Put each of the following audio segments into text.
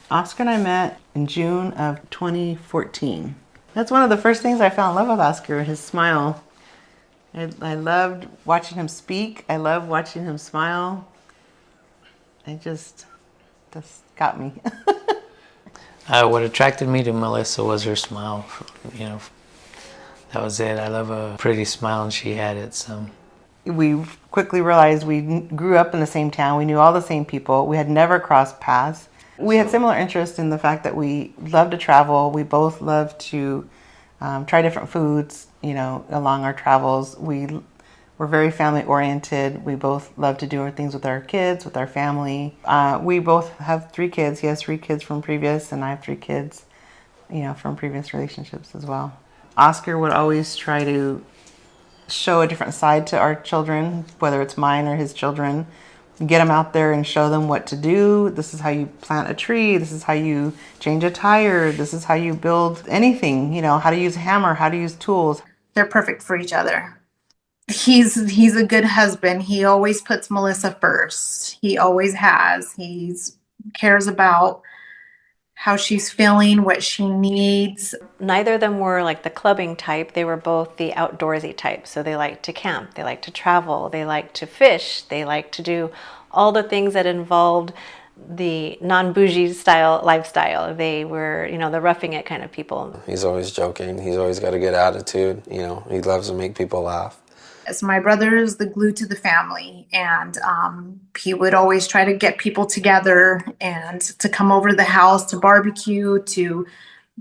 Oscar and I met in June of 2014. That's one of the first things I fell in love with Oscar, his smile. I loved watching him speak. I loved watching him smile. Just got me. What attracted me to Mellisa was her smile. You know, that was it. I love a pretty smile, and she had it. So we quickly realized we grew up in the same town. We knew all the same people. We had never crossed paths. We had similar interests in the fact that we loved to travel. We both loved to try different foods, along our travels. We were very family oriented. We both love to do things with our kids, with our family. We both have 3 kids. He has 3 kids from previous, and I have 3 kids, from previous relationships as well. Oscar would always try to show a different side to our children, whether it's mine or his children. Get them out there and show them what to do. This is how you plant a tree. This is how you change a tire. This is how you build anything, how to use a hammer, how to use tools. They're perfect for each other. He's a good husband. He always puts Mellisa first. He always has. He cares about how she's feeling, what she needs. Neither of them were like the clubbing type. They were both the outdoorsy type. So they liked to camp, they liked to travel, they liked to fish, they liked to do all the things that involved the non-bougie style lifestyle. They were, the roughing it kind of people. He's always joking. He's always got a good attitude. He loves to make people laugh. As my brother is the glue to the family, and he would always try to get people together and to come over to the house to barbecue, to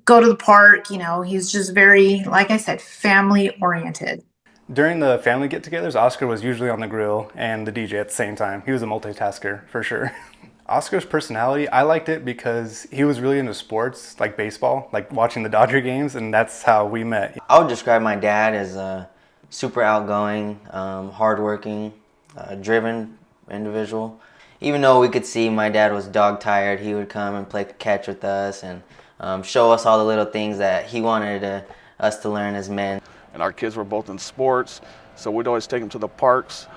go to the park. He's just very, like I said, family oriented. During the family get-togethers, Oscar was usually on the grill and the DJ at the same time. He was a multitasker for sure. Oscar's personality, I liked it because he was really into sports, like baseball, like watching the Dodger games, and that's how we met. I would describe my dad as super outgoing, hardworking, driven individual. Even though we could see my dad was dog tired, he would come and play catch with us and show us all the little things that he wanted us to learn as men. And our kids were both in sports, so we'd always take them to the parks,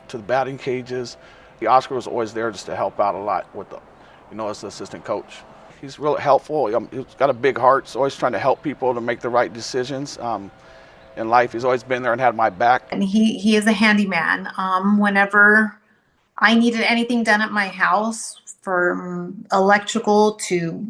to the batting cages. Oscar was always there just to help out a lot with as the assistant coach. He's really helpful. He's got a big heart, so always trying to help people to make the right decisions. In life, he's always been there and had my back. And he is a handyman. Whenever I needed anything done at my house, from electrical to,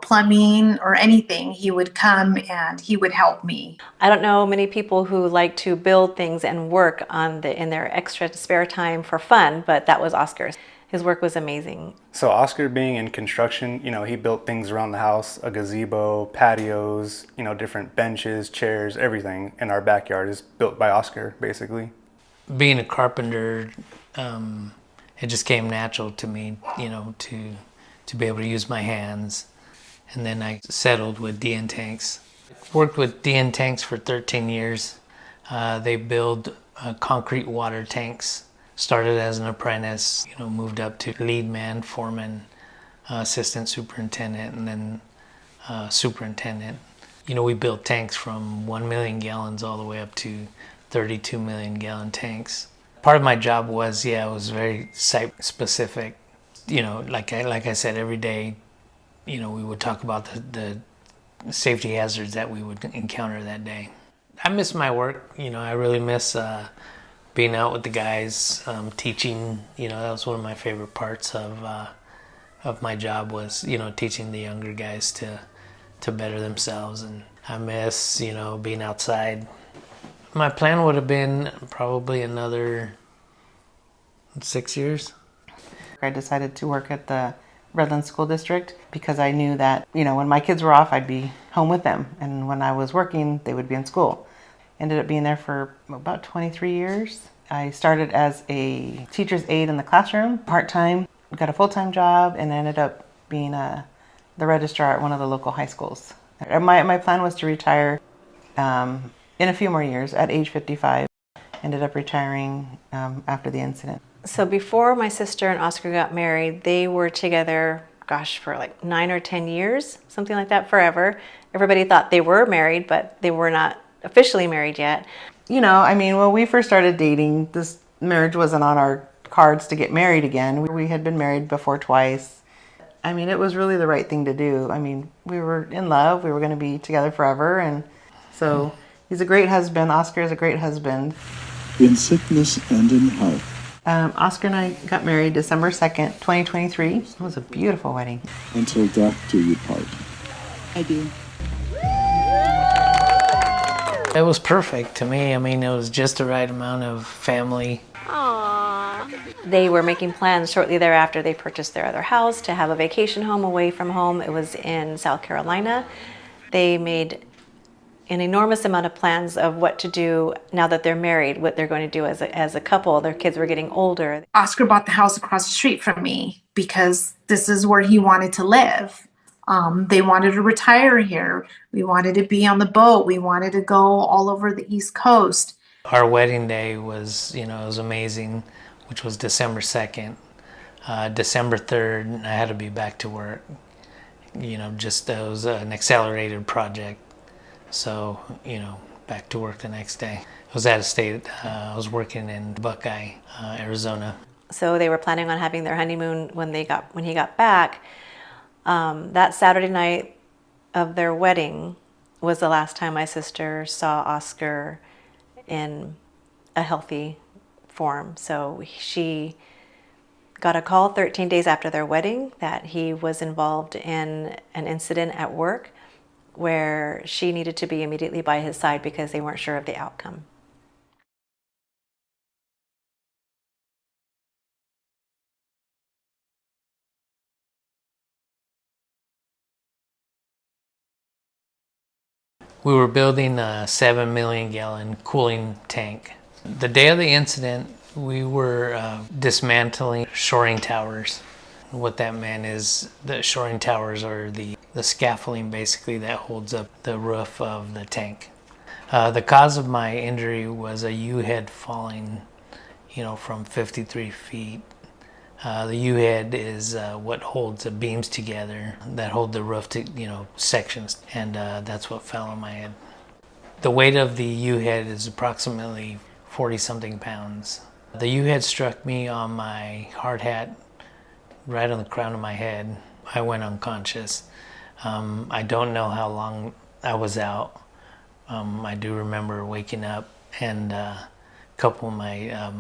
plumbing or anything, he would come and he would help me. I don't know many people who like to build things and work in their extra spare time for fun, but that was Oscar's. His work was amazing. So Oscar being in construction, he built things around the house, a gazebo, patios, different benches, chairs, everything in our backyard is built by Oscar, basically. being a carpenter, it just came natural to me, to be able to use my hands. And then I settled with DN Tanks. Worked with DN Tanks for 13 years. They build concrete water tanks. Started as an apprentice, moved up to lead man, foreman, assistant superintendent, and then superintendent. We built tanks from 1 million gallons all the way up to 32 million gallon tanks. Part of my job was, it was very site specific. Like I said, every day, we would talk about the safety hazards that we would encounter that day. I miss my work. I really miss being out with the guys, teaching. That was one of my favorite parts of my job was, teaching the younger guys to better themselves. And I miss, being outside. My plan would have been probably another 6 years. I decided to work at the Redlands School District because I knew that, when my kids were off, I'd be home with them. And when I was working, they would be in school. Ended up being there for about 23 years. I started as a teacher's aide in the classroom, part-time, got a full-time job, and ended up being the registrar at one of the local high schools. My plan was to retire in a few more years at age 55. Ended up retiring after the incident. So before my sister and Oscar got married, they were together, for like 9 or 10 years, something like that, forever. Everybody thought they were married, but they were not officially married yet. When we first started dating, this marriage wasn't on our cards to get married again. We had been married before twice. I mean, it was really the right thing to do. I mean, we were in love. We were going to be together forever. And so he's a great husband. Oscar is a great husband. In sickness and in health. Oscar and I got married December 2nd, 2023. It was a beautiful wedding. Until death do you part. I do. It was perfect to me. I mean, it was just the right amount of family. They were making plans shortly thereafter. They purchased their other house to have a vacation home away from home. It was in South Carolina. They made an enormous amount of plans of what to do now that they're married, what they're going to do as a couple. Their kids were getting older. Oscar bought the house across the street from me because this is where he wanted to live. They wanted to retire here. We wanted to be on the boat. We wanted to go all over the East Coast. Our wedding day was, it was amazing, which was December 2nd. December 3rd, I had to be back to work. Just it was an accelerated project. So, back to work the next day. I was out of state. I was working in Buckeye, Arizona. So they were planning on having their honeymoon when he got back. That Saturday night of their wedding was the last time my sister saw Oscar in a healthy form. So she got a call 13 days after their wedding that he was involved in an incident at work where she needed to be immediately by his side because they weren't sure of the outcome. We were building a 7 million gallon cooling tank. The day of the incident, we were dismantling shoring towers. What that meant is the shoring towers are the scaffolding basically that holds up the roof of the tank. The cause of my injury was a U-head falling, from 53 feet. The U-head is what holds the beams together that hold the roof to, sections, and that's what fell on my head. The weight of the U-head is approximately 40-something pounds. The U-head struck me on my hard hat, right on the crown of my head. I went unconscious. I don't know how long I was out. I do remember waking up, and a couple of my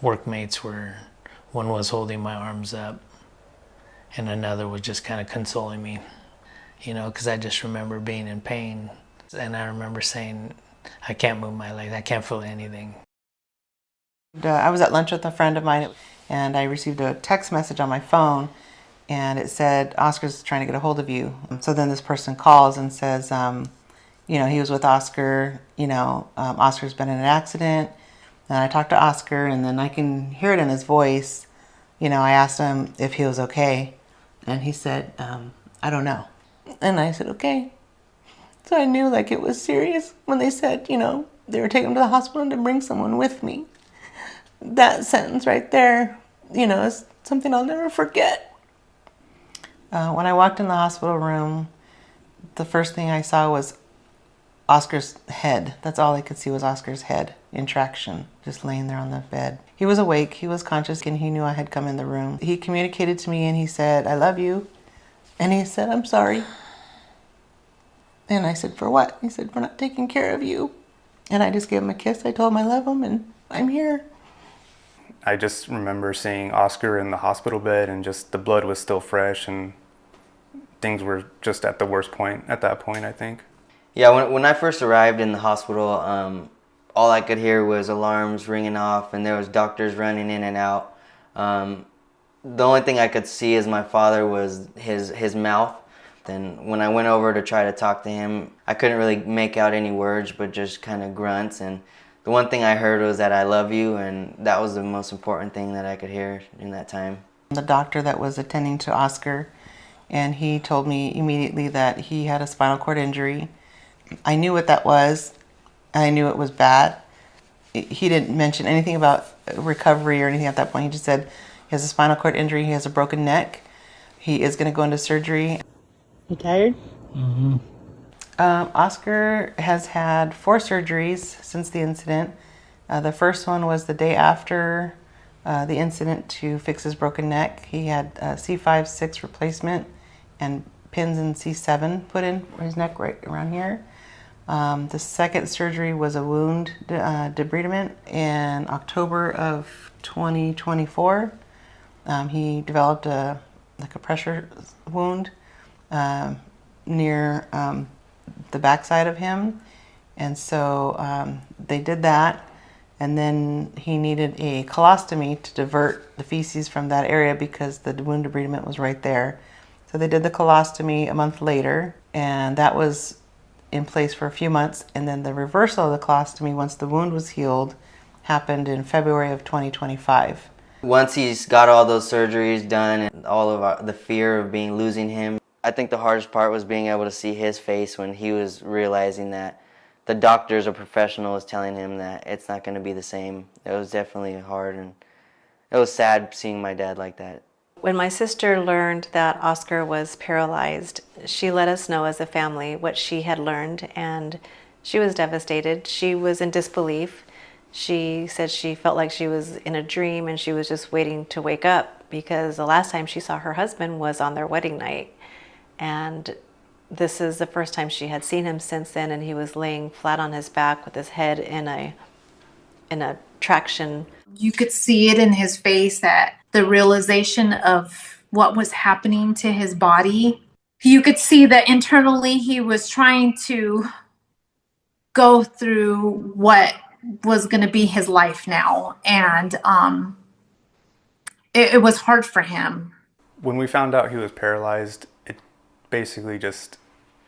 workmates one was holding my arms up, and another was just kind of consoling me, because I just remember being in pain. And I remember saying, I can't move my legs, I can't feel anything. I was at lunch with a friend of mine, and I received a text message on my phone, and it said, Oscar's trying to get a hold of you. So then this person calls and says, he was with Oscar, Oscar's been in an accident. And I talked to Oscar, and then I can hear it in his voice. I asked him if he was okay, and he said, I don't know. And I said, okay. So I knew it was serious when they said, they were taking him to the hospital to bring someone with me. That sentence right there, is something I'll never forget. When I walked in the hospital room, the first thing I saw was Oscar's head. That's all I could see was Oscar's head in traction, just laying there on the bed. He was awake, he was conscious, and he knew I had come in the room. He communicated to me and he said, I love you. And he said, I'm sorry. And I said, for what? He said, for not taking care of you. And I just gave him a kiss. I told him I love him and I'm here. I just remember seeing Oscar in the hospital bed, and just the blood was still fresh, and things were just at the worst point at that point, I think. Yeah, when I first arrived in the hospital, all I could hear was alarms ringing off, and there was doctors running in and out. The only thing I could see as my father was his mouth. Then when I went over to try to talk to him, I couldn't really make out any words, but just kind of grunts. And the one thing I heard was that I love you, and that was the most important thing that I could hear in that time. The doctor that was attending to Oscar, and he told me immediately that he had a spinal cord injury. I knew what that was. I knew it was bad. He didn't mention anything about recovery or anything at that point. He just said he has a spinal cord injury, he has a broken neck, he is going to go into surgery. You tired? Mm-hmm. Oscar has had 4 surgeries since the incident. The first one was the day after the incident to fix his broken neck. He had C5-6 replacement and pins in C7 put in his neck right around here. The second surgery was a wound debridement in October of 2024. He developed a pressure wound near the backside of him, and so they did that, and then he needed a colostomy to divert the feces from that area because the wound debridement was right there. So they did the colostomy a month later, and that was in place for a few months, and then the reversal of the colostomy once the wound was healed happened in February of 2025. Once he's got all those surgeries done and all of the fear of losing him, I think the hardest part was being able to see his face when he was realizing that the doctors or professionals telling him that it's not going to be the same. It was definitely hard, and it was sad seeing my dad like that. When my sister learned that Oscar was paralyzed, she let us know as a family what she had learned, and she was devastated. She was in disbelief. She said she felt like she was in a dream and she was just waiting to wake up, because the last time she saw her husband was on their wedding night. And this is the first time she had seen him since then, and he was laying flat on his back with his head in a traction. You could see it in his face, that the realization of what was happening to his body. You could see that internally he was trying to go through what was going to be his life now. And it was hard for him. When we found out he was paralyzed, it basically just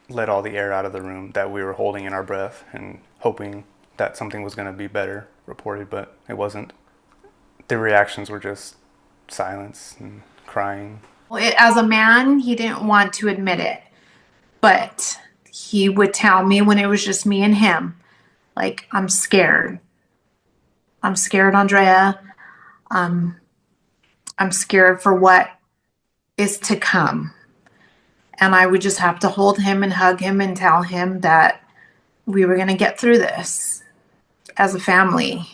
let all the air out of the room that we were holding in our breath and hoping that something was going to be better reported, but it wasn't. The reactions were just silence and crying. As a man, he didn't want to admit it, but he would tell me when it was just me and him, like, I'm scared. I'm scared, Andrea. I'm scared for what is to come. And I would just have to hold him and hug him and tell him that we were going to get through this as a family.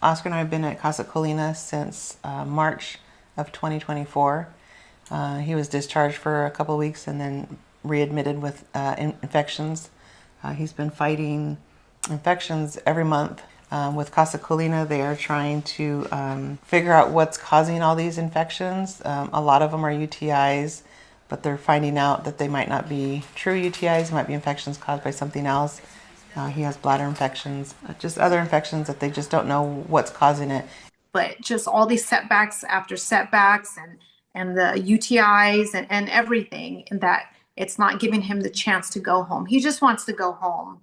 Oscar and I have been at Casa Colina since March of 2024. He was discharged for a couple of weeks and then readmitted with infections. He's been fighting infections every month. With Casa Colina, they are trying to figure out what's causing all these infections. A lot of them are UTIs, but they're finding out that they might not be true UTIs, might be infections caused by something else. He has bladder infections, just other infections that they just don't know what's causing it. But just all these setbacks after setbacks and the UTIs and everything, and that it's not giving him the chance to go home. He just wants to go home.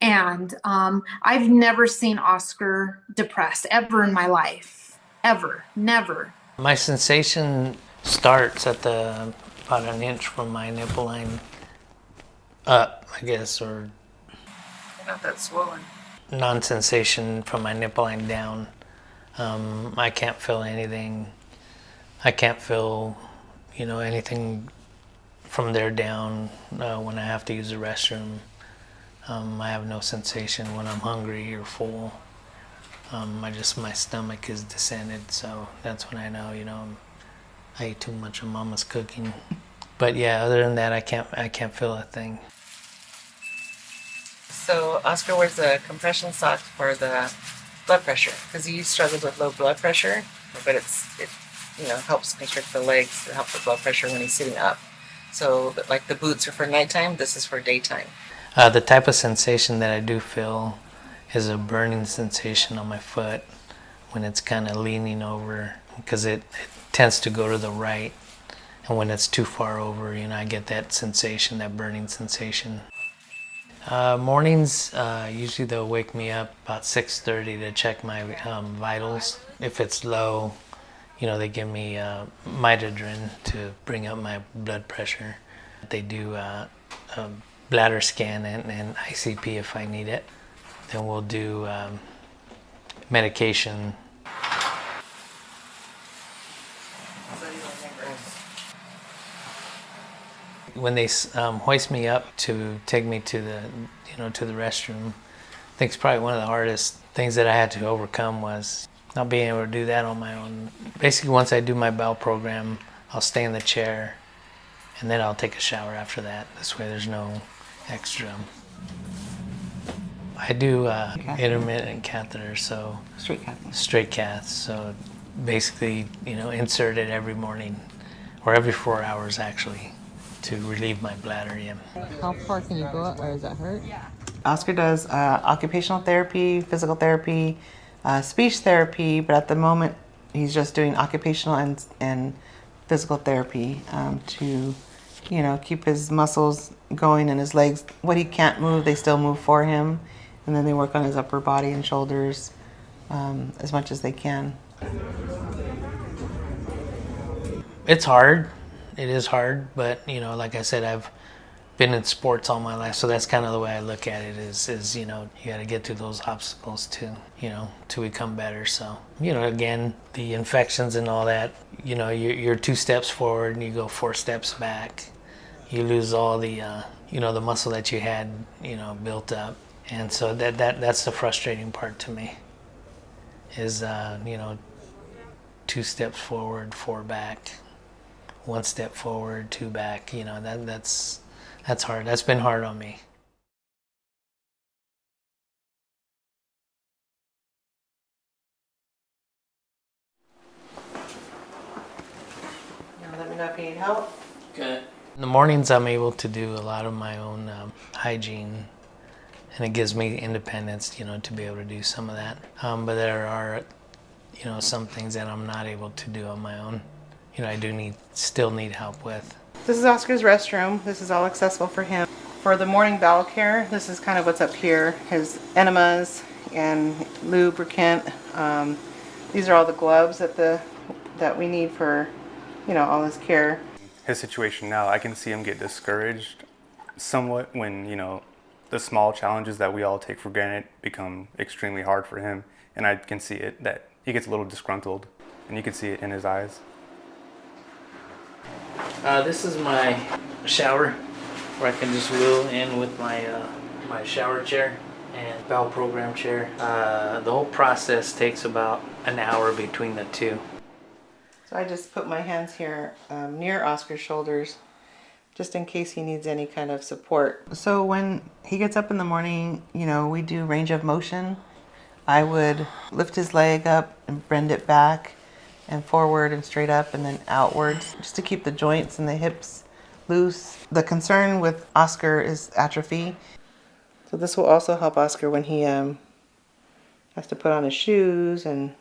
And I've never seen Oscar depressed ever in my life. Ever. Never. My sensation starts at about an inch from my nipple line up, I guess, or Not that swollen. non-sensation from my nipple line down. I can't feel anything. I can't feel, anything from there down when I have to use the restroom. I have no sensation when I'm hungry or full. My stomach is descended, so that's when I know, I ate too much of Mama's cooking. But yeah, other than that, I can't feel a thing. So Oscar wears the compression socks for the blood pressure because he struggles with low blood pressure, but it helps constrict the legs to help the blood pressure when he's sitting up. So like the boots are for nighttime, this is for daytime. The type of sensation that I do feel is a burning sensation on my foot when it's kind of leaning over, because it tends to go to the right, and when it's too far over, I get that sensation, that burning sensation. Mornings, usually they'll wake me up about 6:30 to check my vitals. If it's low, they give me mitadrin to bring up my blood pressure. They do a bladder scan and ICP if I need it. Then we'll do medication. when they hoist me up to take me to the, to the restroom, I think it's probably one of the hardest things that I had to overcome was not being able to do that on my own. Basically, once I do my bowel program, I'll stay in the chair, and then I'll take a shower after that. This way there's no extra. I do intermittent catheter, so straight cath. So basically, insert it every morning, or every 4 hours actually, to relieve my bladder. Yeah. How far can you go, or does that hurt? Oscar does occupational therapy, physical therapy, speech therapy, but at the moment he's just doing occupational and physical therapy to, keep his muscles going and his legs. What he can't move, they still move for him. And then they work on his upper body and shoulders as much as they can. It's hard. It is hard, but like I said, I've been in sports all my life, so that's kind of the way I look at it. Is you got to get through those obstacles to become better. So again, the infections and all that. You're 2 steps forward and you go 4 steps back. You lose all the the muscle that you had built up. And so that's the frustrating part to me is 2 steps forward, 4 back, 1 step forward, 2 back. That's hard. That's been hard on me. Let me know if you need help. Okay. In the mornings, I'm able to do a lot of my own hygiene. And it gives me independence, to be able to do some of that. But there are, some things that I'm not able to do on my own. I do still need help with. This is Oscar's restroom. This is all accessible for him. For the morning bowel care, this is kind of what's up here. His enemas and lubricant. These are all the gloves that we need for, all his care. His situation now, I can see him get discouraged somewhat when, the small challenges that we all take for granted become extremely hard for him. And I can see it, that he gets a little disgruntled, and you can see it in his eyes. This is my shower, where I can just wheel in with my shower chair and bowel program chair. The whole process takes about an hour between the two. So I just put my hands here near Oscar's shoulders, just in case he needs any kind of support. So when he gets up in the morning, we do range of motion. I would lift his leg up and bend it back and forward and straight up and then outwards, just to keep the joints and the hips loose. The concern with Oscar is atrophy. So this will also help Oscar when he has to put on his shoes and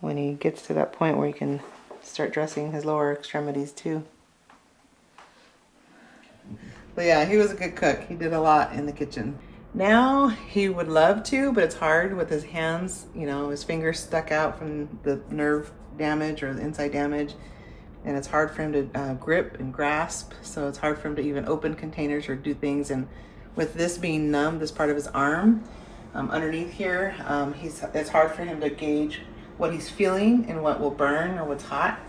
when he gets to that point where he can start dressing his lower extremities too. But yeah, he was a good cook. He did a lot in the kitchen. Now he would love to, but it's hard with his hands. His fingers stuck out from the nerve damage or the inside damage. And it's hard for him to grip and grasp. So it's hard for him to even open containers or do things. And with this being numb, this part of his arm, underneath here, it's hard for him to gauge what he's feeling and what will burn or what's hot.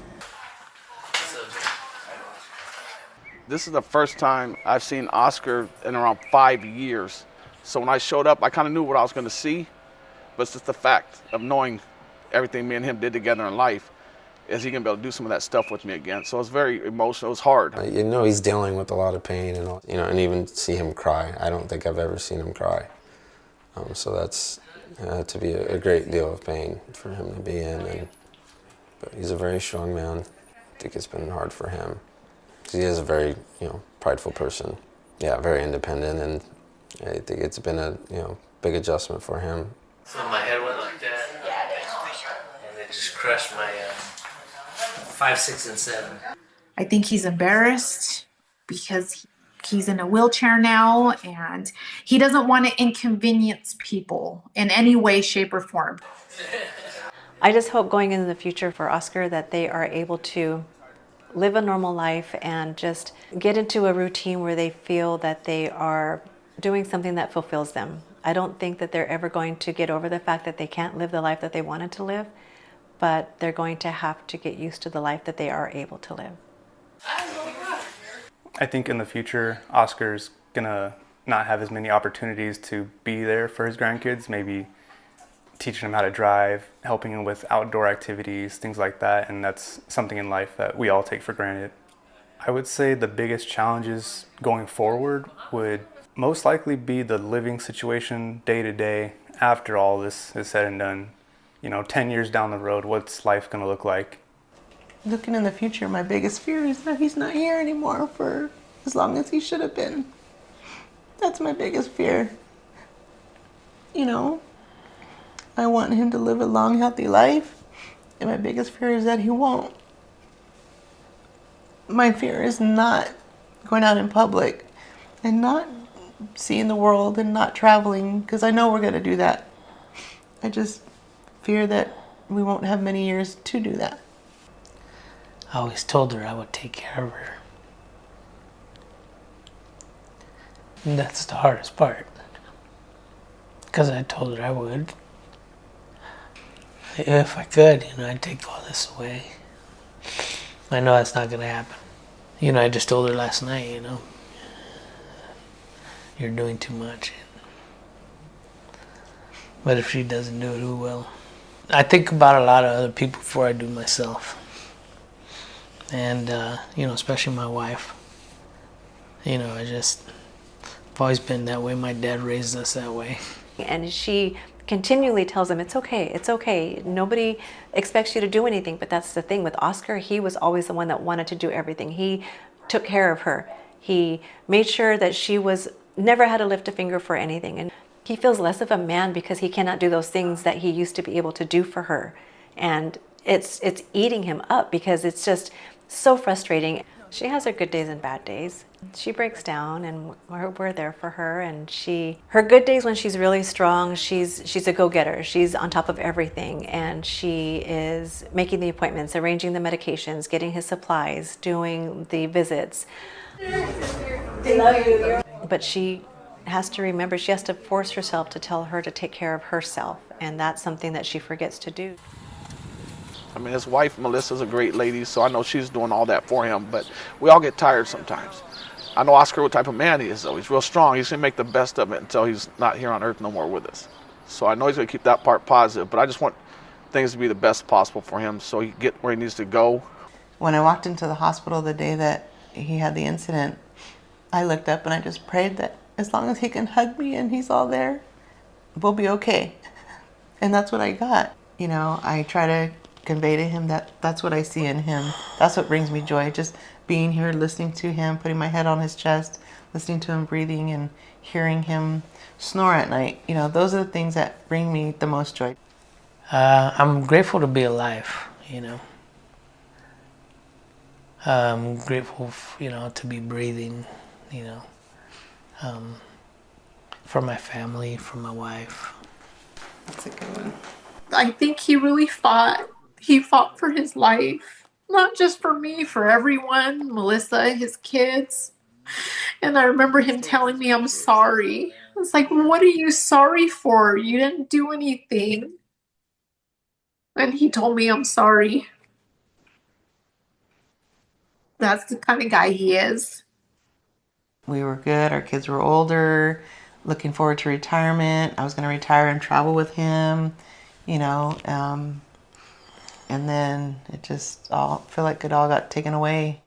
This is the first time I've seen Oscar in around 5 years. So when I showed up, I kind of knew what I was going to see, but it's just the fact of knowing everything me and him did together in life, is he going to be able to do some of that stuff with me again. So it's very emotional. It was hard. He's dealing with a lot of pain and all, and even see him cry. I don't think I've ever seen him cry. So that's to be a great deal of pain for him to be in. But he's a very strong man. I think it's been hard for him. He is a very, prideful person. Yeah, very independent, and I think it's been a, big adjustment for him. So my head went like that, and it just crushed my 5, 6, and 7. I think he's embarrassed because he's in a wheelchair now and he doesn't want to inconvenience people in any way, shape, or form. I just hope going into the future for Oscar that they are able to live a normal life and just get into a routine where they feel that they are doing something that fulfills them. I don't think that they're ever going to get over the fact that they can't live the life that they wanted to live, but they're going to have to get used to the life that they are able to live. I think in the future, Oscar's gonna not have as many opportunities to be there for his grandkids, maybe teaching him how to drive, helping him with outdoor activities, things like that, and that's something in life that we all take for granted. I would say the biggest challenges going forward would most likely be the living situation day to day after all this is said and done. 10 years down the road, what's life gonna look like? Looking in the future, my biggest fear is that he's not here anymore for as long as he should have been. That's my biggest fear. I want him to live a long, healthy life, and my biggest fear is that he won't. My fear is not going out in public and not seeing the world and not traveling, because I know we're going to do that. I just fear that we won't have many years to do that. I always told her I would take care of her. And that's the hardest part. Because I told her I would. If I could, I'd take all this away. I know that's not going to happen. I just told her last night, you're doing too much. But if she doesn't do it, who will? I think about a lot of other people before I do myself. And, especially my wife. I've always been that way. My dad raised us that way. And she continually tells him, it's okay, it's okay. Nobody expects you to do anything. But that's the thing with Oscar. He was always the one that wanted to do everything. He took care of her. He made sure that she never had to lift a finger for anything. And he feels less of a man because he cannot do those things that he used to be able to do for her. And it's eating him up because it's just so frustrating. She has her good days and bad days. She breaks down and we're there for her. And her good days when she's really strong, she's a go-getter. She's on top of everything. And she is making the appointments, arranging the medications, getting his supplies, doing the visits. But she has to remember, she has to force herself to tell her to take care of herself. And that's something that she forgets to do. I mean, his wife, Melissa's a great lady, so I know she's doing all that for him, but we all get tired sometimes. I know Oscar what type of man he is, though. He's real strong. He's going to make the best of it until he's not here on earth no more with us. So I know he's going to keep that part positive, but I just want things to be the best possible for him so he can get where he needs to go. When I walked into the hospital the day that he had the incident, I looked up and I just prayed that as long as he can hug me and he's all there, we'll be okay. And that's what I got. I try to convey to him that that's what I see in him. That's what brings me joy. Just being here, listening to him, putting my head on his chest, listening to him breathing and hearing him snore at night. Those are the things that bring me the most joy. I'm grateful to be alive, I'm grateful, to be breathing, for my family, for my wife. That's a good one. I think he really fought. He fought for his life, not just for me, for everyone, Mellisa, his kids. And I remember him telling me, I'm sorry. It's like, what are you sorry for? You didn't do anything. And he told me, I'm sorry. That's the kind of guy he is. We were good. Our kids were older, looking forward to retirement. I was going to retire and travel with him, and then it just feel like it all got taken away.